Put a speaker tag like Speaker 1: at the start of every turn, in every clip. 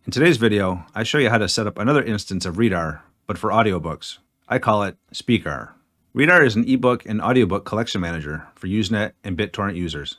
Speaker 1: In today's video, I show you how to set up another instance of Readarr, but for audiobooks. I call it Speakarr. Readarr is an ebook and audiobook collection manager for Usenet and BitTorrent users.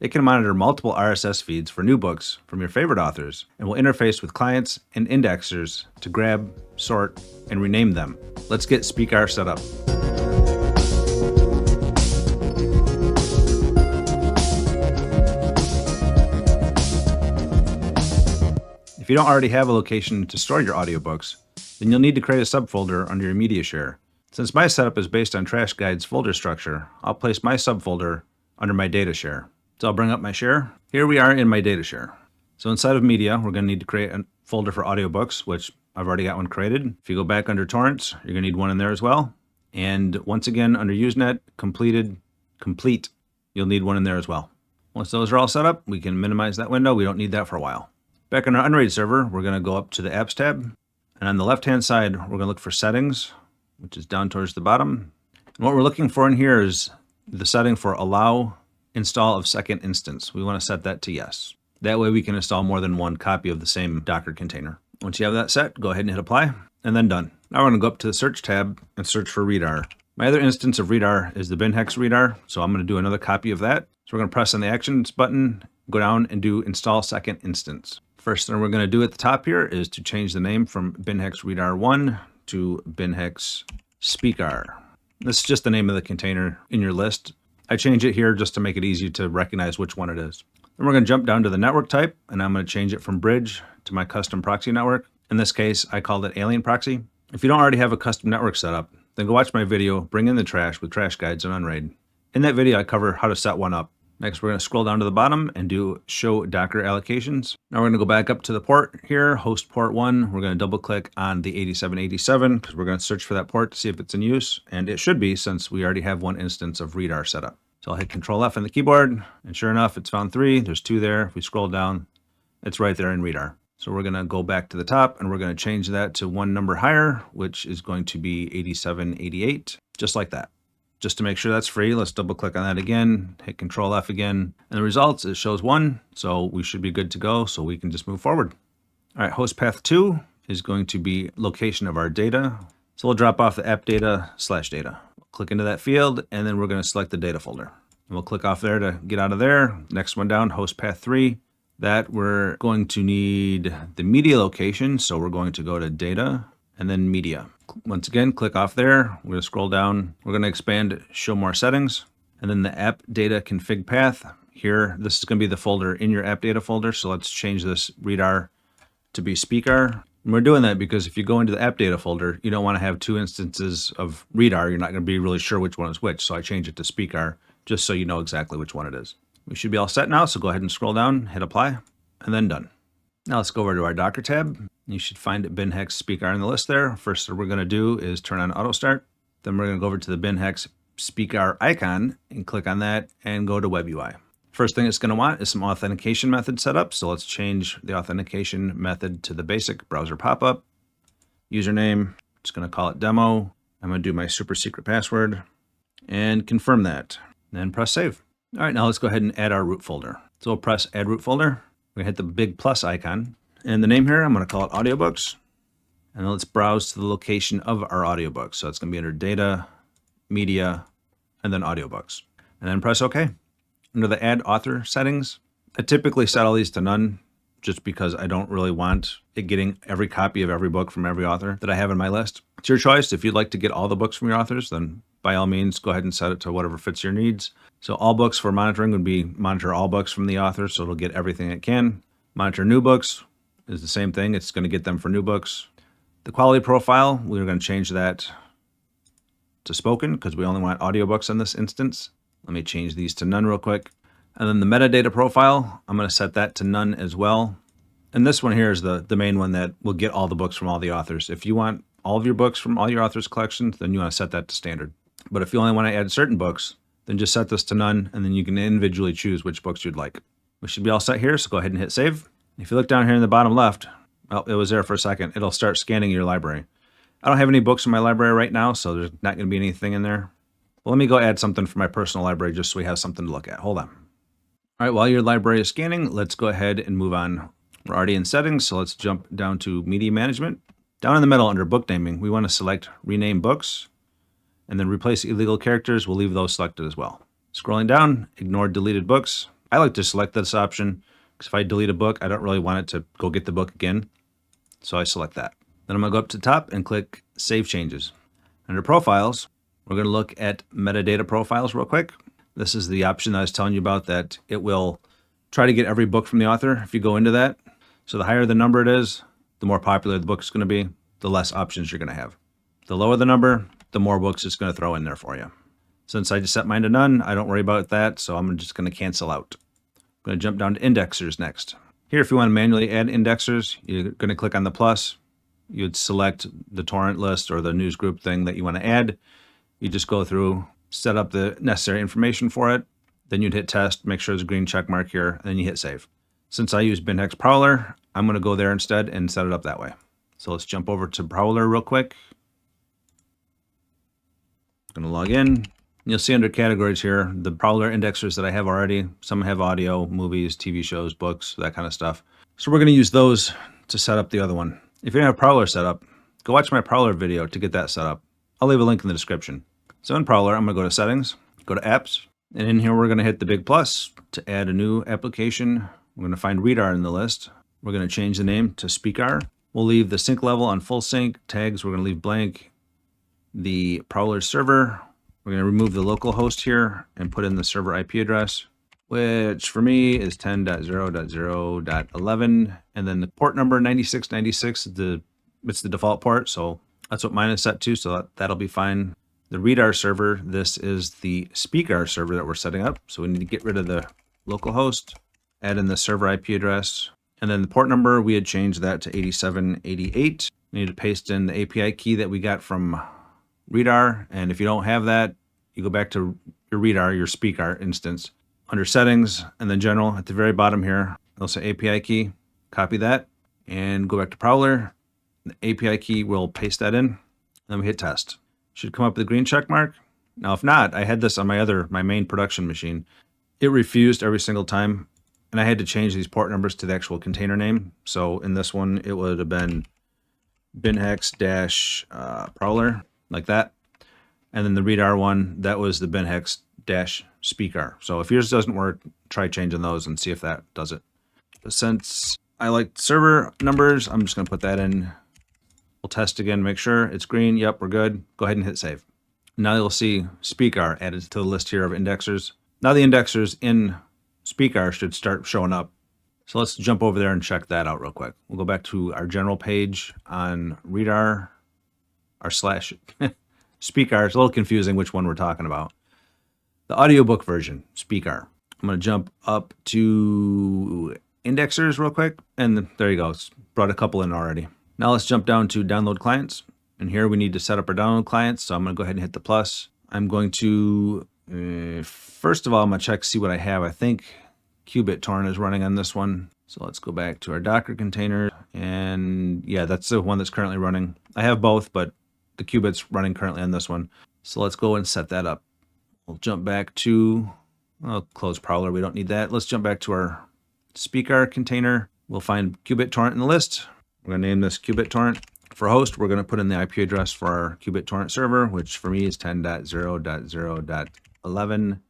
Speaker 1: It can monitor multiple RSS feeds for new books from your favorite authors and will interface with clients and indexers to grab, sort, and rename them. Let's get Speakarr set up. If you don't already have a location to store your audiobooks, then you'll need to create a subfolder under your media share. Since my setup is based on Trash Guide's folder structure, I'll place my subfolder under my data share. So I'll bring up my share. Here we are in my data share. So inside of media, we're going to need to create a folder for audiobooks, which I've already got one created. If you go back under torrents, you're going to need one in there as well. And once again, under Usenet, complete, you'll need one in there as well. Once those are all set up, we can minimize that window. We don't need that for a while. Back on our Unraid server, we're going to go up to the Apps tab. And on the left-hand side, we're going to look for Settings, which is down towards the bottom. And what we're looking for in here is the setting for Allow Install of Second Instance. We want to set that to Yes. That way we can install more than one copy of the same Docker container. Once you have that set, go ahead and hit Apply, and then Done. Now we're going to go up to the Search tab and search for Readarr. My other instance of Readarr is the binhex Readarr, so I'm going to do another copy of that. So we're going to press on the Actions button, go down and do Install Second Instance. First thing we're going to do at the top here is to change the name from binhex Readarr 1 to binhex Speakarr. This is just the name of the container in your list. I change it here just to make it easy to recognize which one it is. Then we're going to jump down to the network type, and I'm going to change it from Bridge to my custom proxy network. In this case, I called it Alien Proxy. If you don't already have a custom network set up, then go watch my video, Bring in the Trash with Trash Guides and Unraid. In that video, I cover how to set one up. Next, we're going to scroll down to the bottom and do Show Docker Allocations. Now we're going to go back up to the port here, host port 1. We're going to double click on the 8787 because we're going to search for that port to see if it's in use. And it should be, since we already have one instance of Readarr set up. So I'll hit Control F on the keyboard, and sure enough, it's found 3. There's 2 there. If we scroll down, it's right there in Readarr. So we're going to go back to the top, and we're going to change that to one number higher, which is going to be 8788, just like that. Just to make sure that's free, let's double click on that again, hit Control F again, and the results, it shows 1, so we should be good to go, so we can just move forward. All right, host path 2 is going to be location of our data. So we'll drop off the app data/data. Click into that field, and then we're going to select the data folder. And we'll click off there to get out of there. Next one down, host path 3. That we're going to need the media location, so we're going to go to data and then media. Once again, click off there. We're going to scroll down. We're going to expand Show More Settings, and then the app data config path. Here, this is going to be the folder in your app data folder, so let's change this Readarr to be Speakarr. And we're doing that because if you go into the app data folder, you don't want to have 2 instances of Readarr. You're not going to be really sure which one is which, so I change it to Speakarr just so you know exactly which one it is. We should be all set now, so go ahead and scroll down, hit Apply, and then Done. Now let's go over to our Docker tab. You should find binhex Speakarr in the list there. First thing we're going to do is turn on auto start. Then we're going to go over to the binhex Speakarr icon and click on that and go to Web UI. First thing it's going to want is some authentication method set up. So let's change the authentication method to the basic browser pop-up. Username, just going to call it demo. I'm going to do my super secret password and confirm that. Then press save. All right, now let's go ahead and add our root folder. So we'll press add root folder. We're going to hit the big plus icon. And the name here, I'm going to call it Audiobooks. And then let's browse to the location of our audiobooks. So it's going to be under Data, Media, and then Audiobooks. And then press OK. Under the Add Author settings, I typically set all these to none just because I don't really want it getting every copy of every book from every author that I have in my list. It's your choice. If you'd like to get all the books from your authors, then by all means, go ahead and set it to whatever fits your needs. So all books for monitoring would be monitor all books from the author, so it'll get everything it can. Monitor new books is the same thing. It's going to get them for new books. The quality profile, we're going to change that to spoken because we only want audiobooks in this instance. Let me change these to none real quick. And then the metadata profile, I'm going to set that to none as well. And this one here is the main one that will get all the books from all the authors. If you want all of your books from all your authors' collections, then you want to set that to standard. But if you only want to add certain books, then just set this to none, and then you can individually choose which books you'd like. We should be all set here, so go ahead and hit save. If you look down here in the bottom left, well, it was there for a second. It'll start scanning your library. I don't have any books in my library right now, so there's not going to be anything in there. Well, let me go add something for my personal library just so we have something to look at. Hold on. All right, while your library is scanning, let's go ahead and move on We're already in settings, so let's jump down to media management. Down in the middle under book naming, we want to select rename books and then replace illegal characters. We'll leave those selected as well. Scrolling down, ignore deleted books. I like to select this option because if I delete a book, I don't really want it to go get the book again. So I select that. Then I'm going to go up to the top and click Save Changes. Under Profiles, we're going to look at metadata profiles real quick. This is the option that I was telling you about that it will try to get every book from the author if you go into that. So the higher the number it is, the more popular the book is going to be, the less options you're going to have. The lower the number, the more books it's going to throw in there for you. Since I just set mine to none, I don't worry about that, so I'm just going to cancel out. I'm going to jump down to indexers next. Here, if you want to manually add indexers, you're going to click on the plus. You'd select the torrent list or the news group thing that you want to add. You just go through, set up the necessary information for it. Then you'd hit test, make sure there's a green check mark here, and then you hit save. Since I use BinHex Prowlarr, I'm going to go there instead and set it up that way. So let's jump over to Prowlarr real quick. I'm going to log in. You'll see under categories here, the Prowlarr indexers that I have already. Some have audio, movies, TV shows, books, that kind of stuff. So we're going to use those to set up the other one. If you don't have Prowlarr set up, go watch my Prowlarr video to get that set up. I'll leave a link in the description. So in Prowlarr, I'm going to go to Settings, go to Apps, and in here we're going to hit the big plus to add a new application. We're going to find Readarr in the list. We're going to change the name to Speakarr. We'll leave the sync level on full sync. Tags we're going to leave blank. The Prowlarr server, we're going to remove the local host here and put in the server IP address, which for me is 10.0.0.11. And then the port number 9696, it's the default port. So that's what mine is set to. So that'll be fine. The Readarr server, this is the Speakarr server that we're setting up. So we need to get rid of the local host, add in the server IP address. And then the port number, we had changed that to 8788. We need to paste in the API key that we got from Readarr. And if you don't have that, you go back to your Readarr, your Speakarr instance. Under settings and then general at the very bottom here, it'll say API key. Copy that and go back to Prowlarr. The API key, we'll paste that in. And then we hit test. Should come up with a green check mark. Now, if not, I had this on my main production machine. It refused every single time. And I had to change these port numbers to the actual container name. So in this one, it would have been binhex-Prowlarr, like that. And then the Readarr one, that was the binhex-Speakarr. So if yours doesn't work, try changing those and see if that does it. But since I like server numbers, I'm just going to put that in. We'll test again, make sure it's green. Yep, we're good. Go ahead and hit save. Now you'll see Speakarr added to the list here of indexers. Now the indexers in Speakarr should start showing up. So let's jump over there and check that out real quick. We'll go back to our general page on Readarr, our slash Speakarr. It's a little confusing which one we're talking about. The audiobook version, Speakarr. I'm going to jump up to indexers real quick. And there you go. It's brought a couple in already. Now let's jump down to download clients. And here we need to set up our download clients. So I'm going to go ahead and hit the plus. I'm going to, first of all, I'm going to check, see what I have. I think Qubit torrent is running on this one. So let's go back to our Docker container. And yeah, that's the one that's currently running. I have both, but the Qubit's running currently on this one. So let's go and set that up. We'll jump back to, I'll close Prowlarr. We don't need that. Let's jump back to our Speakarr container. We'll find Qubit torrent in the list. We're going to name this Qubit torrent. For host, we're going to put in the IP address for our Qubit torrent server, which for me is 10.0.0.11.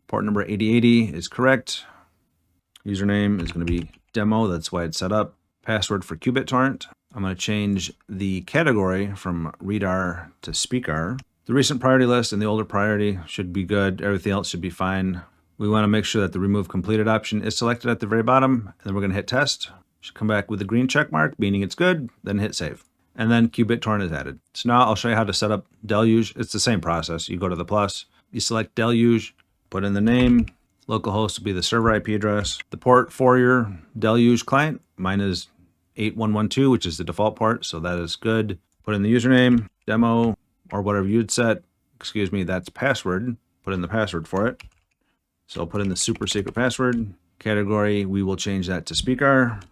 Speaker 1: Port number 8080 is correct. Username is going to be demo. That's why it's set up. Password for Qubit torrent. I'm going to change the category from Readarr to Speakarr. The recent priority list and the older priority should be good. Everything else should be fine. We want to make sure that the remove completed option is selected at the very bottom. And then we're going to hit test. Should come back with a green check mark, meaning it's good. Then hit save. And then Qubit torrent is added. So now I'll show you how to set up Deluge. It's the same process. You go to the plus, you select Deluge, put in the name. Localhost will be the server IP address. The port for your Deluge client, mine is 8112, which is the default port, so that is good. Put in the username, demo, or whatever you'd set. Excuse me, that's password. Put in the password for it. So I'll put in the super secret password. Category, we will change that to Speakarr.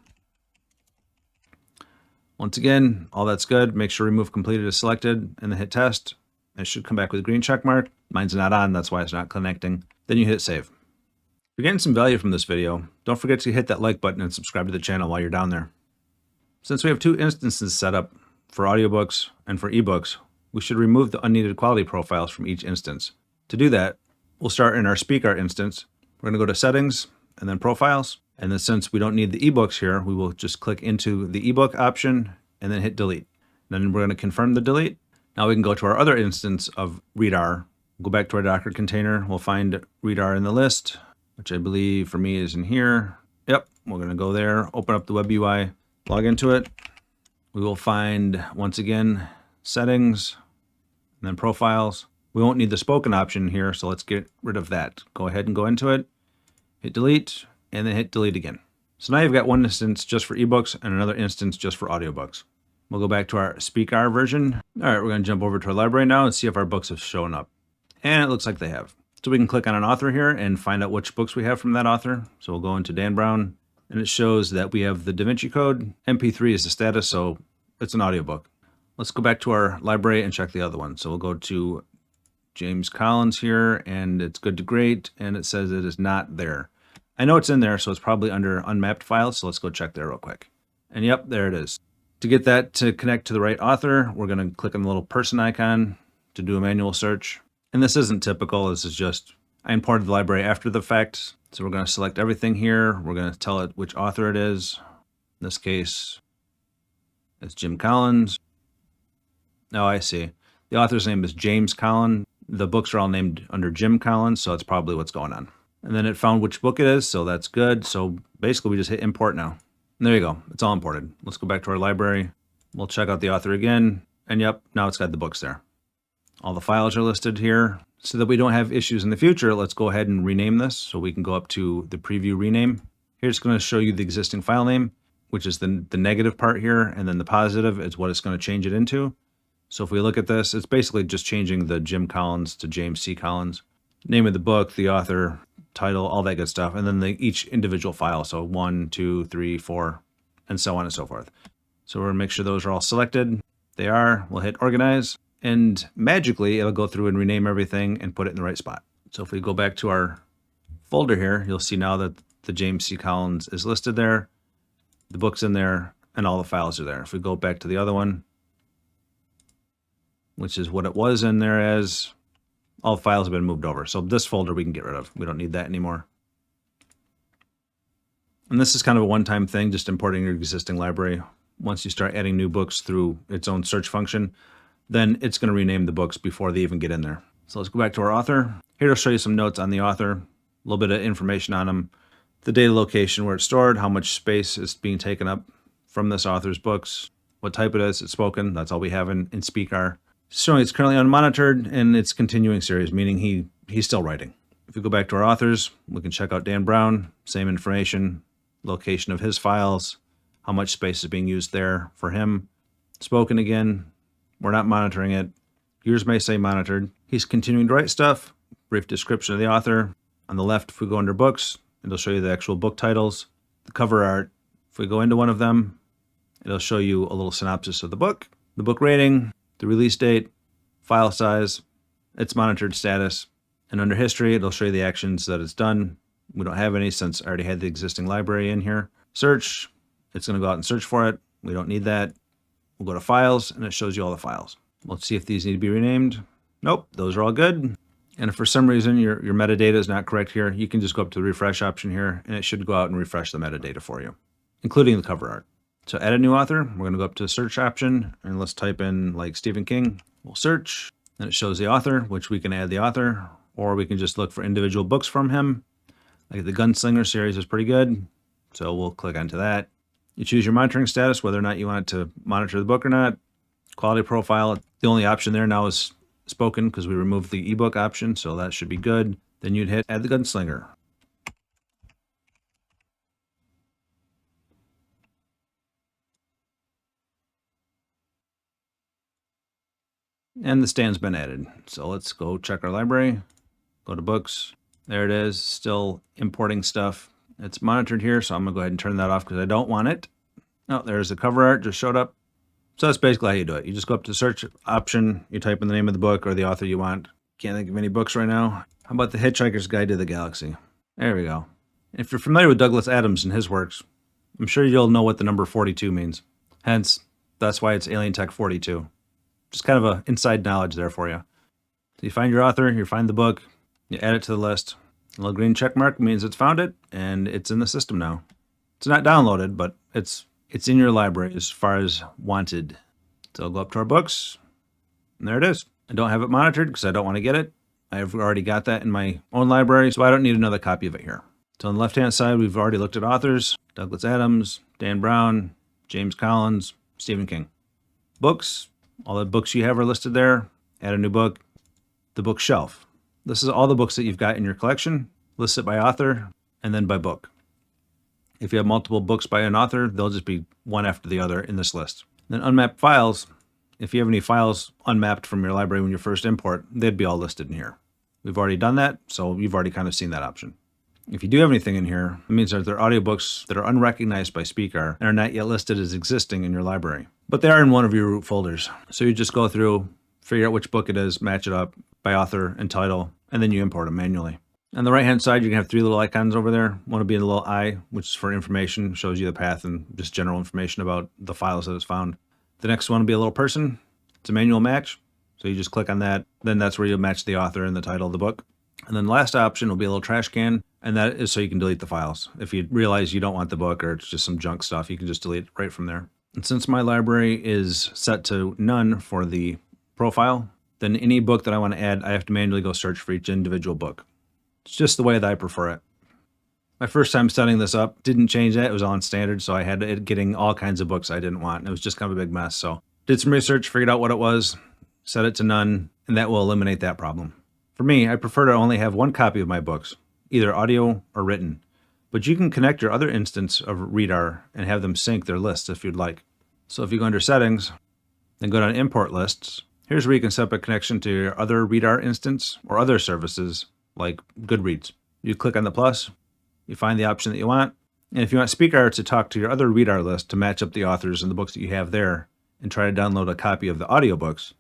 Speaker 1: Once again, all that's good. Make sure remove completed is selected and then hit test. It should come back with a green check mark. Mine's not on, that's why it's not connecting. Then you hit save. If you're getting some value from this video, don't forget to hit that like button and subscribe to the channel while you're down there. Since we have two instances set up for audiobooks and for ebooks, we should remove the unneeded quality profiles from each instance. To do that, we'll start in our Speakarr instance. We're going to go to Settings and then Profiles. And then since we don't need the ebooks here, we will just click into the ebook option and then hit Delete. Then we're going to confirm the delete. Now we can go to our other instance of Readarr. We'll go back to our Docker container. We'll find Readarr in the list, which I believe for me is in here. Yep, we're going to go there, open up the web UI, log into it. We will find, once again, Settings, and then Profiles. We won't need the spoken option here, so let's get rid of that. Go ahead and go into it, hit Delete, and then hit Delete again. So now you've got one instance just for ebooks and another instance just for audiobooks. We'll go back to our Speakarr version. All right, we're going to jump over to our library now and see if our books have shown up. And it looks like they have. So we can click on an author here and find out which books we have from that author. So we'll go into Dan Brown, and it shows that we have the Da Vinci Code. MP3 is the status, so it's an audiobook. Let's go back to our library and check the other one. So we'll go to James Collins here, and it's good to great, and it says it is not there. I know it's in there, so it's probably under unmapped files, so let's go check there real quick. And yep, there it is. To get that to connect to the right author, we're going to click on the little person icon to do a manual search. And this isn't typical. This is just, I imported the library after the fact. So we're going to select everything here. We're going to tell it which author it is. In this case, it's Jim Collins. Oh, I see. The author's name is James Collins. The books are all named under Jim Collins, so that's probably what's going on. And then it found which book it is, so that's good. So basically we just hit import now. And there you go. It's all imported. Let's go back to our library. We'll check out the author again. And yep, now it's got the books there. All the files are listed here. So that we don't have issues in the future, let's go ahead and rename this. So we can go up to the preview rename. Here it's going to show you the existing file name, which is the negative part here. And then the positive is what it's going to change it into. So if we look at this, it's basically just changing the Jim Collins to James C. Collins. Name of the book, the author, title, all that good stuff. And then each individual file. So 1, 2, 3, 4, and so on and so forth. So we're going to make sure those are all selected. They are. We'll hit organize. And magically, it'll go through and rename everything and put it in the right spot. So if we go back to our folder here, you'll see now that the James C. Collins is listed there, the book's in there, and all the files are there. If we go back to the other one, which is what it was in there as, all the files have been moved over. So this folder we can get rid of. We don't need that anymore. And this is kind of a one-time thing, just importing your existing library. Once you start adding new books through its own search function, then it's going to rename the books before they even get in there. So let's go back to our author. Here to show you some notes on the author, a little bit of information on him, the data location where it's stored, how much space is being taken up from this author's books, what type it is, it's spoken, that's all we have in Speakarr. Showing it's currently unmonitored and it's continuing series, meaning he's still writing. If we go back to our authors, we can check out Dan Brown, same information, location of his files, how much space is being used there for him. Spoken again. We're not monitoring it. Yours may say monitored. He's continuing to write stuff. Brief description of the author. On the left, if we go under books, it'll show you the actual book titles, the cover art. If we go into one of them, it'll show you a little synopsis of the book rating, the release date, file size, its monitored status. And under history, it'll show you the actions that it's done. We don't have any since I already had the existing library in here. Search, it's going to go out and search for it. We don't need that. We'll go to files and it shows you all the files. Let's see if these need to be renamed. Nope, those are all good. And if for some reason your metadata is not correct here, you can just go up to the refresh option here and it should go out and refresh the metadata for you, including the cover art. So add a new author. We're going to go up to the search option and let's type in like Stephen King. We'll search and it shows the author, which we can add the author, or we can just look for individual books from him. Like the Gunslinger series is pretty good. So we'll click onto that. You choose your monitoring status, whether or not you want it to monitor the book or not. Quality profile, the only option there now is spoken because we removed the ebook option, so that should be good. Then you'd hit add the Gunslinger. And the stand's been added. So let's go check our library, go to books. There it is, still importing stuff. It's monitored here, so I'm gonna go ahead and turn that off because I don't want it. Oh, there's the cover art, just showed up. So that's basically how you do it. You just go up to the search option, you type in the name of the book or the author you want. Can't think of any books right now. How about The Hitchhiker's Guide to the Galaxy? There we go. If you're familiar with Douglas Adams and his works, I'm sure you'll know what the number 42 means. Hence, that's why it's Alien Tech 42. Just kind of a inside knowledge there for you. So you find your author, you find the book, you add it to the list. A little green check mark means it's found it, and it's in the system now. It's not downloaded, but it's in your library as far as wanted. So I'll go up to our books, and there it is. I don't have it monitored because I don't want to get it. I've already got that in my own library, so I don't need another copy of it here. So on the left-hand side, we've already looked at authors: Douglas Adams, Dan Brown, James Collins, Stephen King. Books, all the books you have are listed there. Add a new book. The bookshelf. This is all the books that you've got in your collection, listed by author, and then by book. If you have multiple books by an author, they'll just be one after the other in this list. Then unmapped files. If you have any files unmapped from your library when you first import, they'd be all listed in here. We've already done that, so you've already kind of seen that option. If you do have anything in here, it means that they're audiobooks that are unrecognized by Speakarr and are not yet listed as existing in your library. But they are in one of your root folders. So you just go through, figure out which book it is, match it up by author and title, and then you import them manually. On the right-hand side, you're going to have three little icons over there. One will be a little eye, which is for information, shows you the path and just general information about the files that it's found. The next one will be a little person. It's a manual match. So you just click on that. Then that's where you'll match the author and the title of the book. And then the last option will be a little trash can, and that is so you can delete the files. If you realize you don't want the book or it's just some junk stuff, you can just delete it right from there. And since my library is set to none for the profile, then any book that I want to add, I have to manually go search for each individual book. It's just the way that I prefer it. My first time setting this up, didn't change that. It was on standard, so I had it getting all kinds of books I didn't want. And it was just kind of a big mess. So did some research, figured out what it was, set it to none, and that will eliminate that problem. For me, I prefer to only have one copy of my books, either audio or written. But you can connect your other instance of Readarr and have them sync their lists if you'd like. So if you go under Settings, then go down to Import Lists. Here's where you can set up a connection to your other Readarr instance or other services like Goodreads. You click on the plus, you find the option that you want, and if you want Speakarr to talk to your other Readarr list to match up the authors and the books that you have there and try to download a copy of the audiobooks,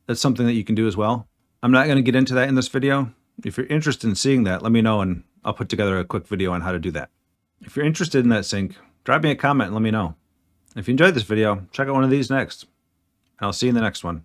Speaker 1: that's something that you can do as well. I'm not going to get into that in this video. If you're interested in seeing that, let me know and I'll put together a quick video on how to do that. If you're interested in that sync, drop me a comment and let me know. If you enjoyed this video, check out one of these next. And I'll see you in the next one.